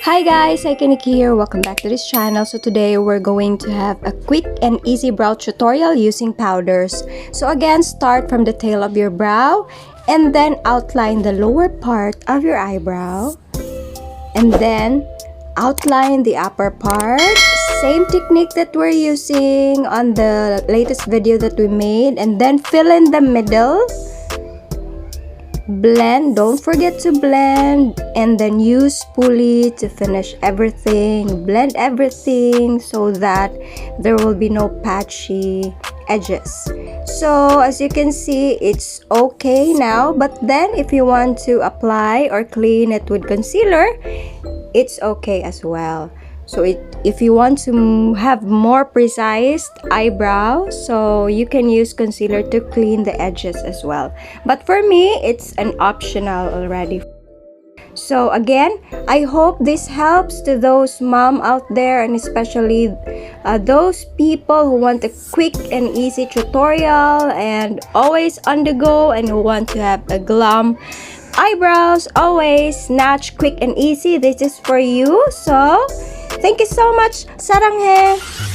Hi guys, Cykaniki here. Welcome back to this channel. So today we're going to have a quick and easy brow tutorial using powders. So again, start from the tail of your brow and then outline the lower part of your eyebrow. And then outline the upper part. Same technique that we're using on the latest video that we made. And then fill in the middle. Blend, don't forget to blend, and then use spoolie to finish everything. Blend everything so that there will be no patchy edges. So as you can see, it's okay now, but then if you want to apply or clean it with concealer, it's okay as well. So if you want to have more precise eyebrow, so you can use concealer to clean the edges as well. But for me, it's an optional already. So again, I hope this helps to those mom out there, and especially those people who want a quick and easy tutorial and always on the go and who want to have a glam eyebrows, always snatch, quick and easy. This is for you. So thank you so much. Saranghe.